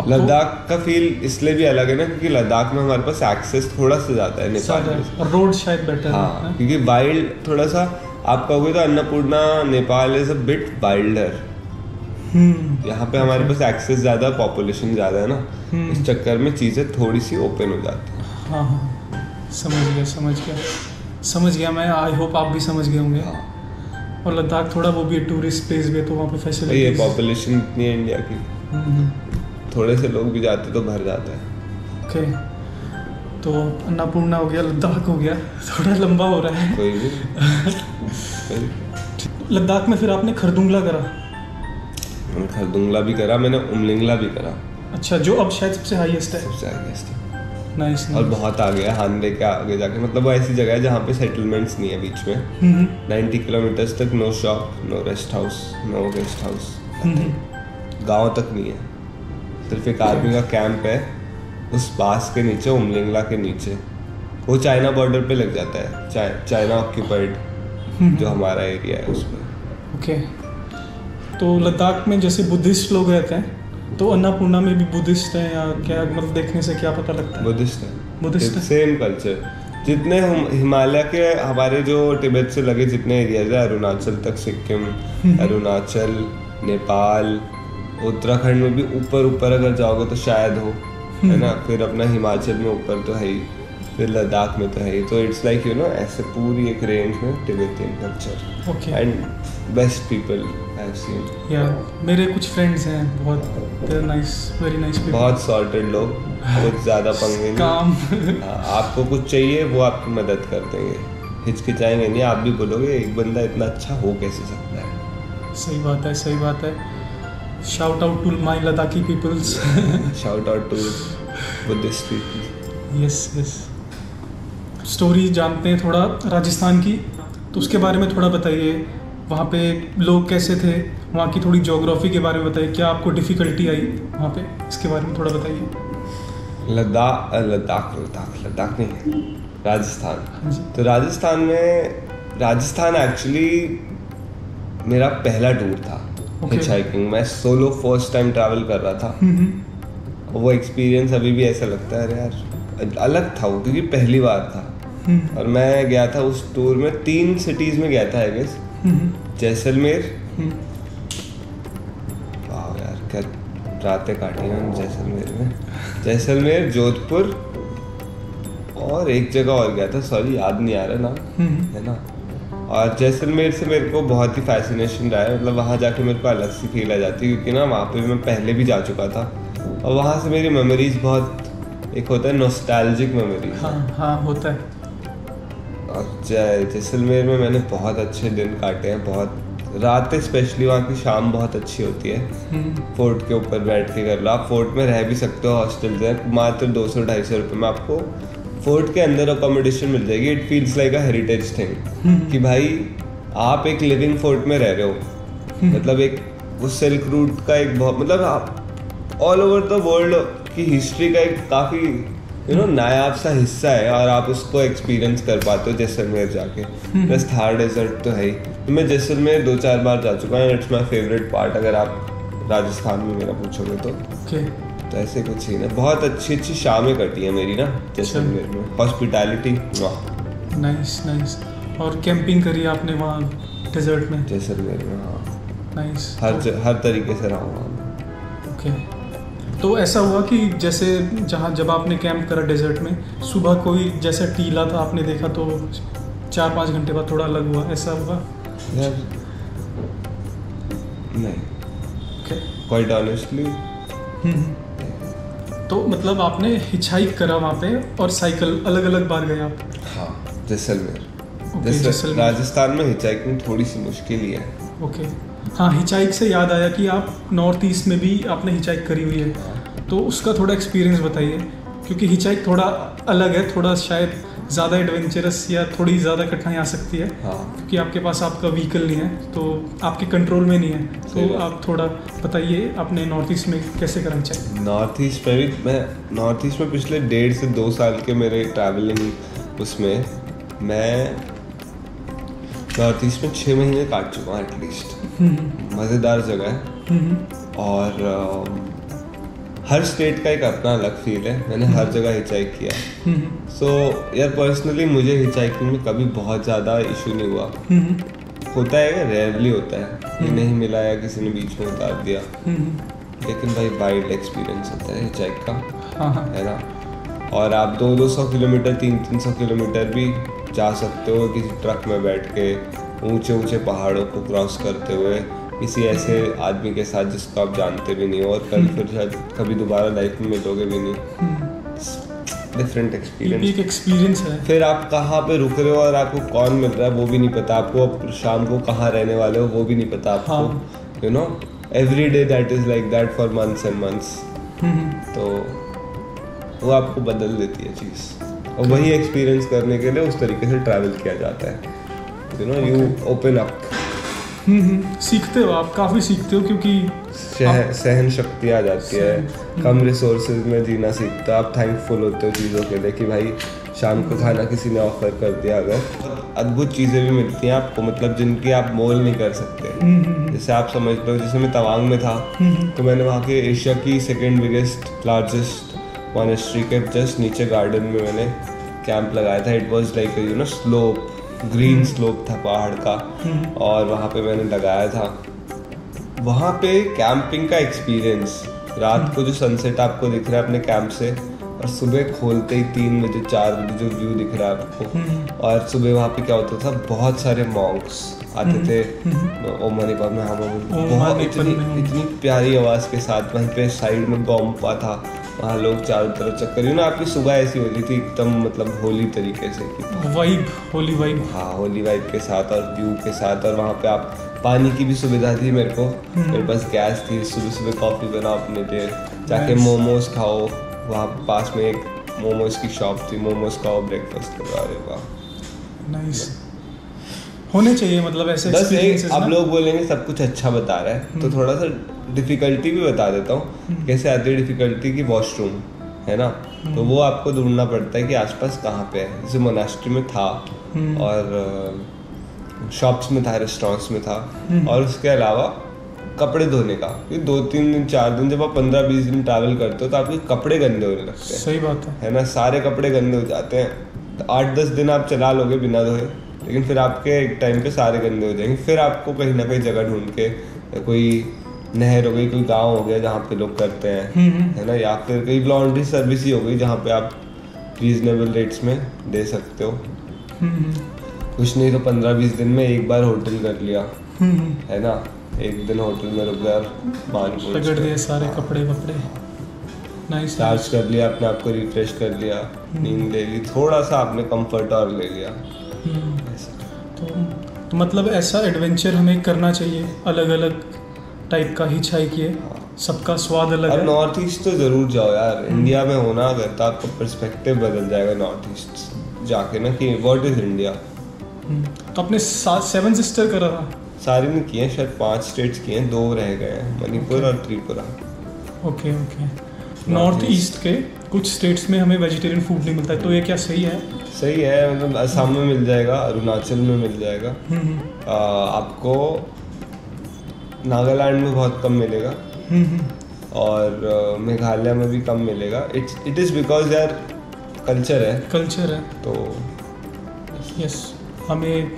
लद्दाख का फील इसलिए भी अलग है ना, क्योंकि लद्दाख में हमारे पास एक्सेस थोड़ा सा ज़्यादा है नेपाल में, रोड शायद बेटर है। हाँ, क्योंकि वाइल्ड थोड़ा सा आप कहोगे तो Annapurna Nepal is a bit Wilder. यहाँ पे हमारे पास एक्सेस ज़्यादा, पॉपुलेशन ज़्यादा है ना, इस चक्कर में चीज़ें थोड़ी सी ओपन हो जाती हैं। हाँ, समझ गया मैं। आई होप आप भी समझ गए होंगे। हाँ। और लद्दाख थोड़ा वो भी टूरिस्ट प्लेस भी है, तो वहाँ पे फैसिलिटी, ये पॉपुलेशन इतनी है इंडिया की, थोड़े से लोग भी जाते तो भर जाता है। ओके, तो अन्नापूर्णा हो गया, लद्दाख हो गया, थोड़ा लंबा हो रहा है। कोई भी लद्दाख में फिर आपने खरदुंगला करा? मैंने खरदुंगला भी करा, मैंने उमलिंगला भी करा। अच्छा, जो अब शायद सबसे हाईएस्ट है। सबसे हाईएस्ट है। नाइस। और बहुत आगे है, हांडे के आगे जाके, मतलब वो ऐसी जगह है जहाँ पे सेटलमेंट्स नहीं है बीच में। 90 किलोमीटर्स तक no shop, no rest house, no guest house, गाँव तक नहीं है। सिर्फ एक आर्मी का कैंप है उस पास के नीचे, उमलिंगला के नीचे। वो चाइना बॉर्डर पे लग जाता है, चाइना ऑक्यूपाइड जो हमारा एरिया है उसमें। ओके, तो लद्दाख में जैसे बुद्धिस्ट लोग रहते हैं, तो अन्नापूर्णा में भी बुद्धिस्ट है या क्या? मतलब देखने से क्या पता लगता है? बुद्धिस्ट है, सेम कल्चर। जितने हिमालय के हमारे जो तिब्बत से लगे जितने एरियाज है, अरुणाचल तक, सिक्किम, अरुणाचल, नेपाल, उत्तराखंड में भी ऊपर अगर जाओगे तो शायद हो, है ना। फिर अपना हिमाचल में ऊपर तो है ही, फिर लद्दाख में तो है ही। तो इट्स लाइक यू नो ऐसे पूरी एक रेंज में Tibetan culture. Okay, and best people I have seen. या मेरे कुछ फ्रेंड्स हैं, बहुत नाइस, वेरी नाइस पीपल, बहुत सॉर्टेड लोग, कुछ ज़्यादा पंगे नहीं, काम। आपको कुछ चाहिए वो आपकी मदद कर देंगे, हिचकिचाएंगे नहीं। आप भी बोलोगे एक बंदा इतना अच्छा हो कैसे सकता है। सही बात है। Shout out to my Ladakhi peoples. Shout out to Buddhist people. Yes. Story जानते हैं थोड़ा राजस्थान की, तो उसके बारे में थोड़ा बताइए। वहाँ पे लोग कैसे थे, वहाँ की थोड़ी ज्योग्राफी के बारे में बताइए। क्या आपको डिफ़िकल्टी आई वहाँ पे, इसके बारे में थोड़ा बताइए। लद्दाख नहीं, राजस्थान। तो राजस्थान एक्चुअली मेरा पहला टूर था, हिचहाइकिंग। मैं सोलो फर्स्ट टाइम ट्रैवल कर रहा था, वो एक्सपीरियंस अभी भी ऐसा लगता है, अरे यार अलग था वो, क्योंकि पहली बार था। और मैं गया था उस टूर में 3 सिटीज में गया था आई गेस। जैसलमेर, वाह यार क्या रातें काटी हैं जैसलमेर में। जैसलमेर, जोधपुर और एक जगह और गया था, सॉरी याद नहीं आ रहा ना, है ना। और जैसलमेर से मेरे को बहुत ही फैसिनेशन रहा है, मतलब वहाँ जाके मेरे को अलग सी फील आ जाती है, क्योंकि ना वहाँ पे मैं पहले भी जा चुका था और वहाँ से मेरी मेमोरीज बहुत, एक होता है नॉस्टैल्जिक मेमोरीज। हाँ होता है। और जैसलमेर में मैंने बहुत अच्छे दिन काटे हैं, बहुत रातें, स्पेशली वहाँ की शाम बहुत अच्छी होती है। फोर्ट के ऊपर बैठ के कर लो, आप फोर्ट में रह भी सकते हो, हॉस्टल से मात्र 200-250 रुपये में आपको फोर्ट के अंदर अकोमोडेशन मिल जाएगी। It feels like a heritage thing कि भाई आप एक लिविंग फोर्ट में रह रहे हो। मतलब एक वो सिल्क रूट का एक बहुत, मतलब आप ऑल ओवर द वर्ल्ड की हिस्ट्री का एक काफ़ी नायाब सा हिस्सा है, और आप उसको एक्सपीरियंस कर पाते हो जैसलमेर जाके। प्लस थार डेजर्ट तो है ही। तो मैं जैसलमेर 2-4 बार जा चुका हूँ, इट्स माई फेवरेट पार्ट अगर आप राजस्थान में मेरा पूछोगे तो। तो ऐसे कुछ ही ना, बहुत अच्छी अच्छी शामें कटी है मेरी ना जैसलमेर में। Hospitality nice. और कैंपिंग करी आपने वहाँ डेजर्ट में? जैसलमेर में, हाँ नाइस। हर तरीके से रहा हूँ। ओके, तो ऐसा हुआ कि जैसे जब आपने कैंप करा डेजर्ट में, सुबह कोई जैसा टीला था आपने देखा तो 4-5 घंटे बाद थोड़ा अलग हुआ, ऐसा हुआ? यार नहीं, क्वाइट ऑनेस्टली। तो मतलब आपने हिचहाइक करा वहाँ पे और साइकिल अलग अलग बार गए आप? हाँ, जैसलमेर। जैसलमेर। राजस्थान में हिचहाइकिंग थोड़ी सी मुश्किल ही है। ओके, हाँ, हिचहाइक से याद आया कि आप नॉर्थ ईस्ट में भी आपने हिचहाइक करी हुई है, तो उसका थोड़ा एक्सपीरियंस बताइए, क्योंकि हिचहाइक थोड़ा अलग है, थोड़ा शायद ज़्यादा एडवेंचरस या थोड़ी ज़्यादा कठिनाई आ सकती है। हाँ। क्योंकि आपके पास आपका व्हीकल नहीं है, तो आपके कंट्रोल में नहीं है। तो आप थोड़ा बताइए आपने नॉर्थ ईस्ट में कैसे करा हिचहाइक? नॉर्थ ईस्ट में भी मैं पिछले 1.5 से 2 साल के मेरे ट्रैवलिंग उसमें मैं नॉर्थ ईस्ट में 6 महीने काट चुका हूँ एटलीस्ट। मज़ेदार जगह है, और हर स्टेट का एक अपना अलग फील है। मैंने हर जगह हिचहाइक किया। सो यार पर्सनली मुझे हिचहाइकिंग में कभी बहुत ज़्यादा इशू नहीं हुआ। होता है, रेयरली होता है कि नहीं मिला या किसी ने बीच में उतार दिया, लेकिन भाई वाइल्ड एक्सपीरियंस होता है हिचहाइक का, है ना। और आप 200-200 किलोमीटर, 300-300 किलोमीटर भी जा सकते हो किसी ट्रक में बैठ के, ऊंचे ऊंचे पहाड़ों को क्रॉस करते हुए, किसी ऐसे आदमी के साथ जिसको आप जानते भी नहीं हो, और कल फिर शायद कभी दोबारा लाइफ में मिलोगे भी नहीं। डिफरेंट एक्सपीरियंस है। फिर आप कहाँ पे रुक रहे हो और आपको कौन मिल रहा है वो भी नहीं पता आपको, अब शाम को कहाँ रहने वाले हो वो भी नहीं पता आपको। Every day that is like that for months and months. तो वो आपको बदल देती है चीज़, और वही एक्सपीरियंस करने के लिए उस तरीके से ट्रैवल किया जाता है। You open up. सीखते हो आप, काफ़ी सीखते हो, क्योंकि सहन शक्ति आ जाती है, कम रिसोर्सेज में जीना सीखते हो आप, थैंकफुल होते हो चीज़ों के लिए कि भाई शाम को खाना किसी ने ऑफर कर दिया। अगर अद्भुत चीज़ें भी मिलती हैं आपको, मतलब जिनकी आप मोल नहीं कर सकते। जैसे आप समझ लो, जैसे मैं तवांग में था तो मैंने वहाँ के एशिया की 2nd बिगेस्ट लार्जेस्ट मॉनेस्ट्री के जस्ट नीचे गार्डन में मैंने कैंप लगाया था। It was like slope, green slope था पहाड़ का, और वहाँ पे मैंने लगाया था। वहाँ पे कैंपिंग का एक्सपीरियंस, रात को जो सनसेट आपको दिख रहा है अपने कैंप से, और सुबह खोलते ही 3 बजे 4 बजे जो व्यू दिख रहा है आपको। और सुबह वहाँ पे क्या होता था, बहुत सारे मॉन्क्स आते थे, ओम मनी पाप में, बहुत इतनी प्यारी आवाज़ के साथ। वहीं पे साइड में गोम्पा था, वहाँ लोग चारों तरफ चक्कर, आपकी सुबह ऐसी हो रही थी एकदम, मतलब होली तरीके से की वाइब, होली वाइब। हाँ, होली वाइब के साथ और व्यू के साथ। और वहाँ पे आप पानी की भी सुविधा थी मेरे को, मेरे पास गैस थी, सुबह सुबह कॉफ़ी बनाओ अपने लिए, जाके मोमोज खाओ। वहाँ पास में एक मोमोज की शॉप थी, मोमोज खाओ, ब्रेकफास्ट करो। अरे वाह, नाइस। होने चाहिए मतलब ऐसे बस। अब लोग बोलेंगे सब कुछ अच्छा बता रहा है, तो थोड़ा सा डिफिकल्टी भी बता देता हूँ। कैसे आती है डिफिकल्टी की? वॉशरूम है ना, तो वो आपको ढूंढना पड़ता है कि आसपास कहाँ पे है। जैसे मोनास्ट्री में था, और शॉप्स में था, रेस्टोरेंट्स में था, और उसके अलावा कपड़े धोने का, क्योंकि 2-3 दिन 4 दिन जब आप 15-20 दिन ट्रैवल करते हो तो आपके कपड़े गंदे होने लगते हैं। सही बात है ना, सारे कपड़े गंदे हो जाते हैं। तो 8-10 दिन आप चला लोगे बिना धोए, लेकिन फिर आपके एक टाइम पे सारे गंदे हो जाएंगे। फिर आपको कहीं ना कहीं जगह ढूंढ के, कोई नहर हो गई, कोई गांव हो गया जहाँ पे लोग करते हैं, है ना, या फिर कई लॉन्ड्री सर्विस ही हो गई जहाँ पे आप रीजनेबल रेट्स में दे सकते हो। कुछ नहीं तो 15-20 दिन में एक बार होटल कर लिया, है ना, एक दिन होटल में रुक गया, रगड़ दिए सारे कपड़े वपड़े, नाइस, चार्ज कर लिया अपने आप को, रिफ्रेश कर लिया, नींद ले ली, थोड़ा सा आपने कंफर्ट और ले लिया। तो मतलब ऐसा एडवेंचर हमें करना चाहिए, अलग अलग टाइप का हिचहाइक, ये सबका स्वाद अलग है। नॉर्थ ईस्ट तो जरूर जाओ यार, इंडिया में होना अगर तो आपका पर्सपेक्टिव बदल जाएगा नॉर्थ ईस्ट जाके ना, कि व्हाट इज इंडिया। तो आपने 7 सिस्टर करा था? सारी नहीं किए, शायद 5 स्टेट्स किए हैं, 2 रह गए हैं, मणिपुर और त्रिपुरा। ओके नॉर्थ ईस्ट के कुछ स्टेट्स में हमें वेजिटेरियन फूड नहीं मिलता है, तो ये क्या सही है? सही है, मतलब असम में मिल जाएगा, अरुणाचल में मिल जाएगा, आपको नागालैंड में बहुत कम मिलेगा, और मेघालय में भी कम मिलेगा। इट इज़ बिकॉज यार कल्चर है तो यस, हमें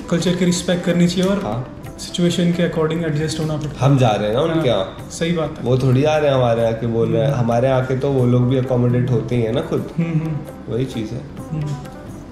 कल्चर की रिस्पेक्ट करनी चाहिए और सिचुएशन के अकॉर्डिंग एडजस्ट होना पड़ता है। हम जा रहे हैं ना उनके यहाँ, सही बात है, वो थोड़ी आ रहे हैं हमारे यहाँ के बोल रहे हैं, हमारे यहाँ के तो वो लोग भी अकोमोडेट होते ही है ना खुद, वही चीज़ है।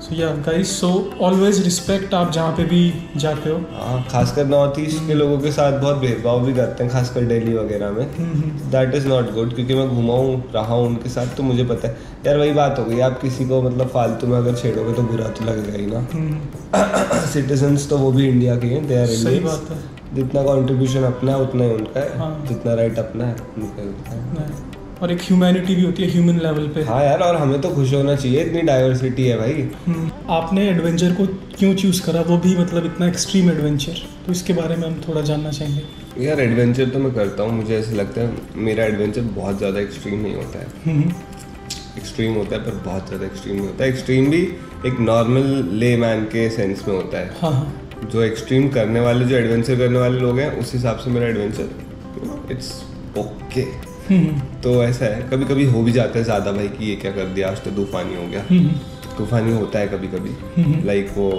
सो या गाइस, सो ऑलवेज रिस्पेक्ट आप जहाँ पे भी जाते हो। हाँ, खासकर नॉर्थ ईस्ट के लोगों के साथ बहुत भेदभाव भी करते हैं, खासकर दिल्ली वगैरह में। दैट इज़ नॉट गुड, क्योंकि मैं घुमा हूँ, रहा हूँ उनके साथ, तो मुझे पता है यार। वही बात हो गई, आप किसी को मतलब फालतू में अगर छेड़ोगे तो बुरा तो लगेगा ही ना। सिटीजन्स तो वो भी इंडिया के हैं, दे आर सही बात है, जितना कॉन्ट्रीब्यूशन अपना है उतना ही उनका है, जितना राइट अपना है उनका है। और एक ह्यूमैनिटी भी होती है ह्यूमन लेवल पे। हाँ यार, और हमें तो खुश होना चाहिए, इतनी डाइवर्सिटी है भाई। आपने एडवेंचर को क्यों चूज़ करा, वो भी मतलब इतना एक्सट्रीम एडवेंचर, तो इसके बारे में हम थोड़ा जानना चाहेंगे। यार एडवेंचर तो मैं करता हूँ, मुझे ऐसा लगता है मेरा एडवेंचर बहुत ज़्यादा एक्सट्रीम नहीं होता है। एक्सट्रीम होता है पर बहुत ज़्यादा एक्सट्रीम नहीं होता है। एक्सट्रीम भी एक नॉर्मल ले मैन के सेंस में होता है। हाँ। जो एक्सट्रीम करने वाले, जो एडवेंचर करने वाले लोग हैं, उस हिसाब से मेरा एडवेंचर इट्स ओके। तो ऐसा है, कभी कभी हो भी जाता है ज़्यादा भाई कि ये क्या कर दिया, आज तो तूफानी हो गया। तूफानी होता है कभी कभी, लाइक वो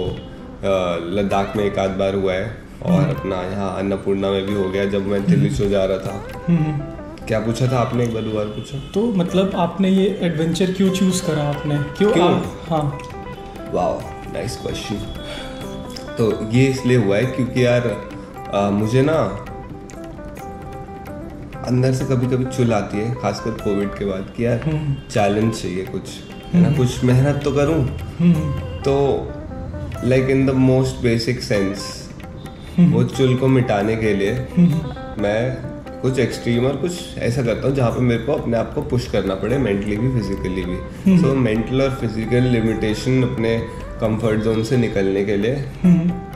लद्दाख में एक आध बार हुआ है, और अपना यहाँ अन्नपूर्णा में भी हो गया जब मैं दिल्ली से जा रहा था। क्या पूछा था आपने, एक बार दोबारा पूछा? तो मतलब आपने ये एडवेंचर क्यों चूज करा, आपने क्यों? हाँ, वाह, नाइस क्वेश्चन। तो ये इसलिए हुआ है क्योंकि यार मुझे ना अंदर से कभी कभी चुल आती है, खासकर कोविड के बाद, कि यार चैलेंज चाहिए कुछ, है ना, कुछ मेहनत तो करूं। तो like in the most basic sense, वो चुल को मिटाने के लिए मैं कुछ एक्सट्रीम और कुछ ऐसा करता हूँ जहाँ पे मेरे को अपने आप को पुश करना पड़े, मेंटली भी फिजिकली भी। सो मेंटल और फिजिकल लिमिटेशन, अपने कंफर्ट जोन से निकलने के लिए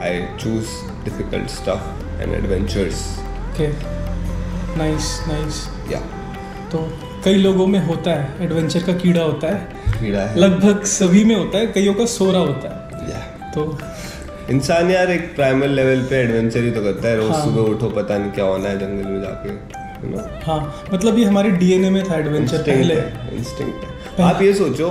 I choose difficult stuff and adventures. Nice. या तो कई लोगों में होता है एडवेंचर का कीड़ा होता है, लगभग सभी में होता है, कईयों का सोरा होता है। तो इंसान यार एक प्राइमल लेवल पे एडवेंचर ही तो करता है, रोज सुबह उठो, पता नहीं क्या होना है जंगल में जाके, है ना। हाँ, मतलब ये हमारे डीएनए में था एडवेंचर पहले, इंस्टिंक्ट है। आप ये सोचो,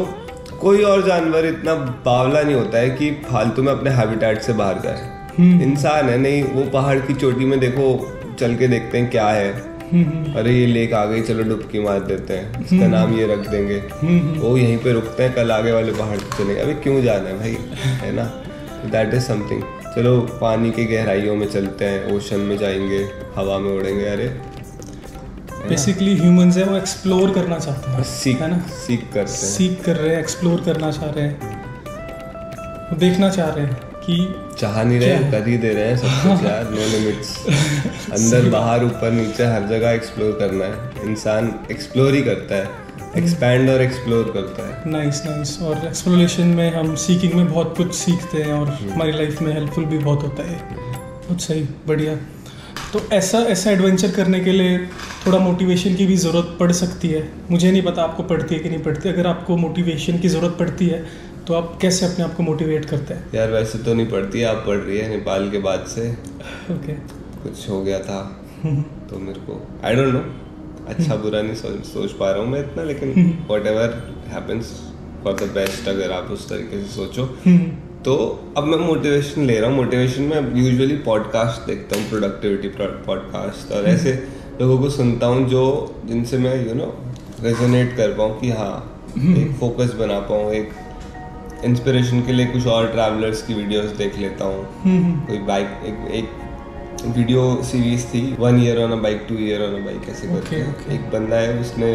कोई और जानवर इतना बावला नहीं होता है कि फालतू में अपने हैबिटेट से बाहर जाए। इंसान है नहीं, वो पहाड़ की चोटी में देखो, चल के देखते हैं क्या है, अरे ये लेक आ गई, चलो डुबकी मार देते हैं, इसका नाम ये रख देंगे, वो यहीं पे रुकते हैं, कल आगे वाले पहाड़ पे चलेंगे। अभी क्यों जाना है भाई, है ना। That is something. चलो पानी की गहराइयों में चलते हैं, ओशन में जाएंगे, हवा में उड़ेंगे। अरे बेसिकली ह्यूमंस है वो एक्सप्लोर करना चाहते हैं, सीख, है ना, सीख कर रहे हैं, एक्सप्लोर करना चाह रहे हैं, वो देखना चाह रहे हैं कि चाह नहीं रहे, कर ही दे रहे हैं सब कुछ यार, नो लिमिट्स। अंदर बाहर ऊपर नीचे हर जगह एक्सप्लोर करना है। इंसान एक्सप्लोर ही करता है, एक्सपैंड और एक्सप्लोर करता है। नाइस। और एक्सप्लोरेशन में हम सीकिंग में बहुत कुछ सीखते हैं, और हमारी लाइफ में हेल्पफुल भी बहुत होता है। बहुत सही, बढ़िया। तो ऐसा एडवेंचर करने के लिए थोड़ा मोटिवेशन की भी ज़रूरत पड़ सकती है। मुझे नहीं पता आपको पड़ती है कि नहीं पड़ती। अगर आपको मोटिवेशन की ज़रूरत पड़ती है तो आप कैसे अपने आप को मोटिवेट करते हैं? यार वैसे तो नहीं पड़ती है, आप पढ़ रही है नेपाल के बाद से। ओके। कुछ हो गया था, तो मेरे को आई डोंट नो, अच्छा बुरा नहीं सोच पा रहा हूँ मैं इतना, लेकिन whatever happens for the best अगर आप उस तरीके से सोचो। तो अब मैं मोटिवेशन ले रहा हूँ। मोटिवेशन में यूजुअली पॉडकास्ट देखता हूँ, प्रोडक्टिविटी पॉडकास्ट, और ऐसे लोगों को सुनता हूँ जो जिनसे मैं रेजोनेट कर पाऊँ कि हाँ एक फोकस बना पाऊँ। एक इंस्पिरेशन के लिए कुछ और ट्रैवलर्स की वीडियोस देख लेता हूँ। कोई बाइक एक वीडियो सीरीज थी 1 year on a bike 2 year on a bike ऐसे करके। एक बंदा है उसने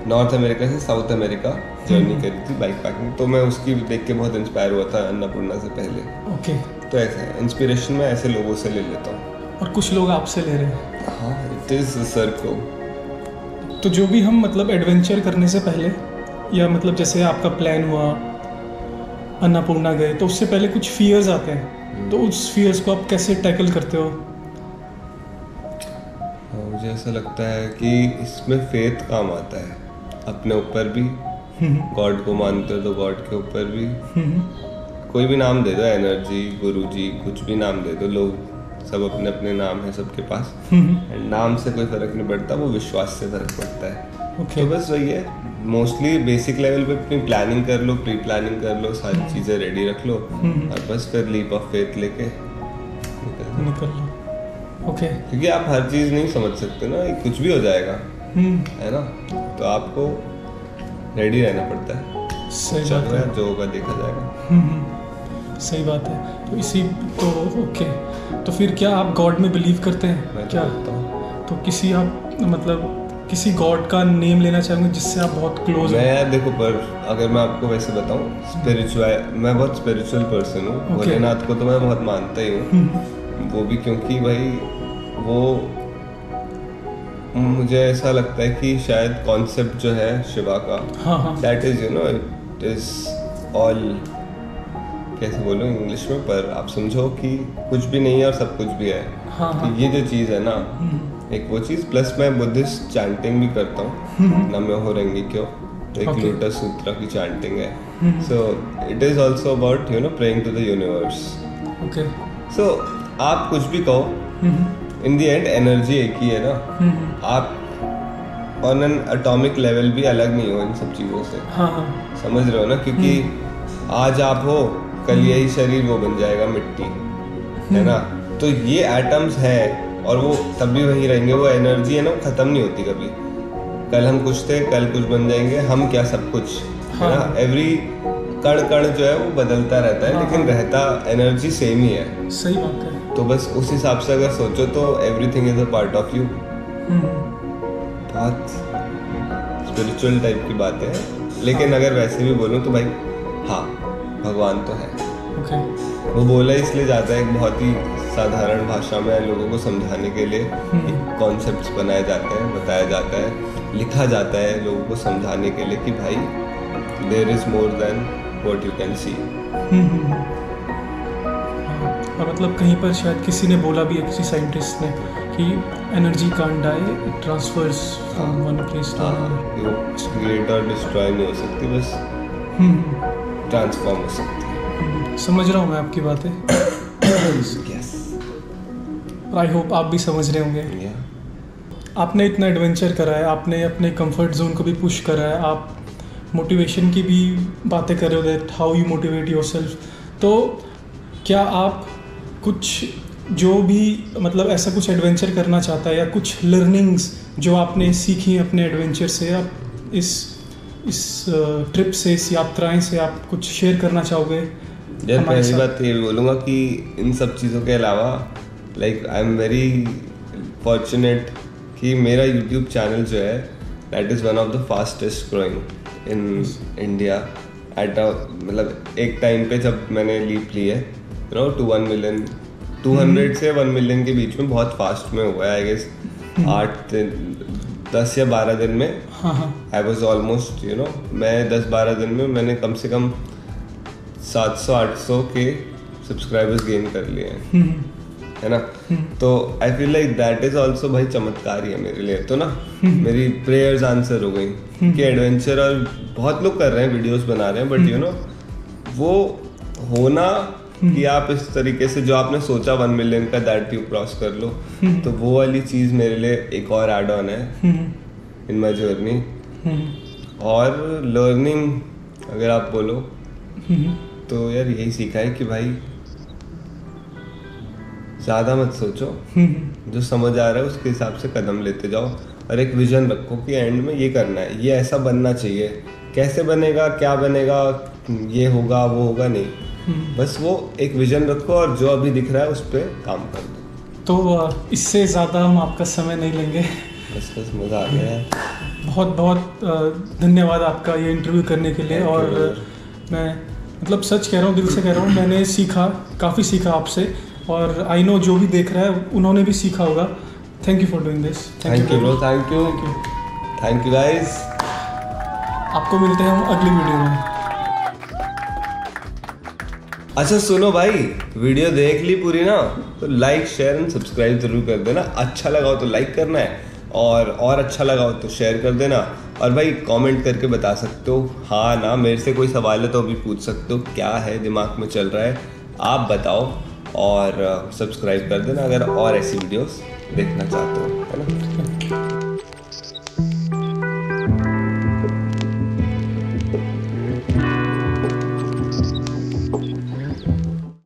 नॉर्थ अमेरिका से साउथ अमेरिका जर्नी करी थी बाइक पैकिंग, तो मैं उसकी देख के बहुत इंस्पायर हुआ था अन्नपूर्णा से पहले। तो ऐसे इंस्पिरेशन मैं ऐसे लोगों से ले लेता हूँ। और कुछ लोग आपसे ले रहे हैं। हाँ, इट इज सर्कल। तो जो भी हम मतलब एडवेंचर करने से पहले, या मतलब जैसे आपका प्लान हुआ अन्नपूर्णा गए, तो उससे पहले कुछ फियर्स आते हैं, तो उस फियर्स को आप कैसे टैकल करते हो? मुझे ऐसा लगता है कि इसमें फेथ काम आता है, अपने ऊपर भी। गॉड को मानते हो तो गॉड के ऊपर भी। कोई भी नाम दे दो, एनर्जी, गुरुजी, कुछ भी नाम दे दो। लोग सब अपने अपने नाम है सबके पास, एंड नाम से कोई फर्क नहीं पड़ता, वो विश्वास से फर्क पड़ता है। तो बस वही है, मोस्टली बेसिक लेवल पे अपनी प्लानिंग कर लो, प्री प्लानिंग कर लो, सारी चीजें रेडी रख लो, और बस फिर लीप ऑफ फेथ लेके निकल लो। क्योंकि आप हर चीज नहीं समझ सकते ना, कुछ भी हो जाएगा, है ना। तो आपको रेडी रहना पड़ता है। सही बात है, जो होगा देखा जाएगा। सही बात है। तो इसी तो फिर क्या आप गॉड में बिलीव करते हैं? मैं क्या तो किसी आप मतलब किसी गॉड का नेम लेना चाहूँगा जिससे आप बहुत क्लोज मैं यार देखो, पर अगर मैं आपको वैसे बताऊँ, मैं बहुत स्पिरिचुअल पर्सन हूँ। भोलेनाथ को तो मैं बहुत मानता ही हूँ। वो भी क्योंकि भाई वो मुझे ऐसा लगता है कि शायद कॉन्सेप्ट जो है शिवा का, that is it is all, कैसे बोलूँ इंग्लिश में, पर आप समझो कि कुछ भी नहीं है और सब कुछ भी है। तो ये जो चीज़ है ना, एक वो चीज़, प्लस मैं बुद्धिस्ट चैंटिंग भी करता हूँ, नमो रेंगे क्यों, एक लोटस सूत्रा की चैंटिंग है। So it is also about praying to the universe. So आप कुछ भी कहो, इन द एंड एनर्जी एक ही है ना। आप ऑन एन एटॉमिक लेवल भी अलग नहीं हो इन सब चीज़ों से। समझ रहे हो ना, क्योंकि आज आप हो, कल यही शरीर वो बन जाएगा मिट्टी, है ना। तो ये एटम्स है और वो तब भी वही रहेंगे। वो एनर्जी है ना, वो खत्म नहीं होती कभी। कल हम कुछ थे, कल कुछ बन जाएंगे, हम क्या सब कुछ, है ना। एवरी कण कण जो है वो बदलता रहता है, लेकिन रहता एनर्जी सेम ही है। सही बात है। तो बस उस हिसाब से अगर सोचो तो everything is a part of you. बहुत स्पिरिचुअल टाइप की बात है, लेकिन अगर वैसे भी बोलूँ तो भाई हाँ, भगवान तो है। वो बोला इसलिए जाता है, एक बहुत ही साधारण भाषा में लोगों को समझाने के लिए कॉन्सेप्ट्स बनाए जाते हैं, बताया जाता है, लिखा जाता है लोगों को समझाने के लिए कि भाई there is more than what you can see. और मतलब कहीं पर शायद किसी ने बोला भी है, किसी साइंटिस्ट ने, कि energy can't die, it transfers from one place to another. Create और डिस्ट्रॉय नहीं हो सकती, बस ट्रांसफॉर्म हो सकती है। समझ रहा हूँ मैं आपकी बातें। यस, आई होप आप भी समझ रहे होंगे। आपने इतना एडवेंचर करा है, आपने अपने कंफर्ट जोन को भी पुश करा है, आप मोटिवेशन की भी बातें कर रहे हो, that how you motivate yourself. तो क्या आप कुछ जो भी मतलब ऐसा कुछ एडवेंचर करना चाहता है, या कुछ लर्निंग्स जो आपने सीखी अपने एडवेंचर से, आप इस ट्रिप से, इस यात्राएं से आप कुछ शेयर करना चाहोगे? यार पहली बात ये बोलूँगा कि इन सब चीज़ों के अलावा like I am very fortunate कि मेरा यूट्यूब चैनल जो है that is one of the fastest growing in India at मतलब एक टाइम पे जब मैंने लीप ली है टू 1 मिलियन, 200 से 1 मिलियन के बीच में बहुत फास्ट में हुआ है। आई गेस 10 या 12 दिन में आई वॉज ऑलमोस्ट मैं 10-12 दिन में मैंने कम से कम 700-800 के सब्सक्राइबर्स गेन कर लिए हैं, है ना। तो I feel like that is also भाई चमत्कार ही है मेरे लिए। तो ना मेरी प्रेयर्स आंसर हो गई कि एडवेंचर, और बहुत लोग कर रहे हैं, वीडियोस बना रहे हैं, बट वो होना कि आप इस तरीके से जो आपने सोचा 1 मिलियन का दैट यू क्रॉस कर लो, तो वो वाली चीज़ मेरे लिए एक और एड ऑन है इन माई जर्नी। और लर्निंग अगर आप बोलो तो यार यही सीखा है कि भाई ज़्यादा मत सोचो, जो समझ आ रहा है उसके हिसाब से कदम लेते जाओ, और एक विजन रखो कि एंड में ये करना है, ये ऐसा बनना चाहिए। कैसे बनेगा, क्या बनेगा, ये होगा वो होगा नहीं, बस वो एक विजन रखो और जो अभी दिख रहा है उस पर काम कर दो। तो इससे ज़्यादा हम आपका समय नहीं लेंगे। बस मज़ा आ गया है। बहुत बहुत धन्यवाद आपका ये इंटरव्यू करने के लिए। और मैं मतलब सच कह रहा हूँ, दिल से कह रहा हूँ, मैंने सीखा, काफ़ी सीखा आपसे, और आई नो जो भी देख रहा है उन्होंने भी सीखा होगा। Thank you for doing this. Thank you bro, thank you guys. आपको मिलते हैं हम अगली वीडियो में। अच्छा सुनो भाई, वीडियो देख ली पूरी ना, तो लाइक शेयर एंड सब्सक्राइब जरूर कर देना। अच्छा लगा हो तो लाइक करना है, और अच्छा लगा हो तो शेयर कर देना। और भाई कमेंट करके बता सकते हो हाँ ना, मेरे से कोई सवाल है तो अभी पूछ सकते हो, क्या है दिमाग में चल रहा है आप बताओ। और सब्सक्राइब कर देना अगर और ऐसी वीडियोस देखना चाहते हो, है ना।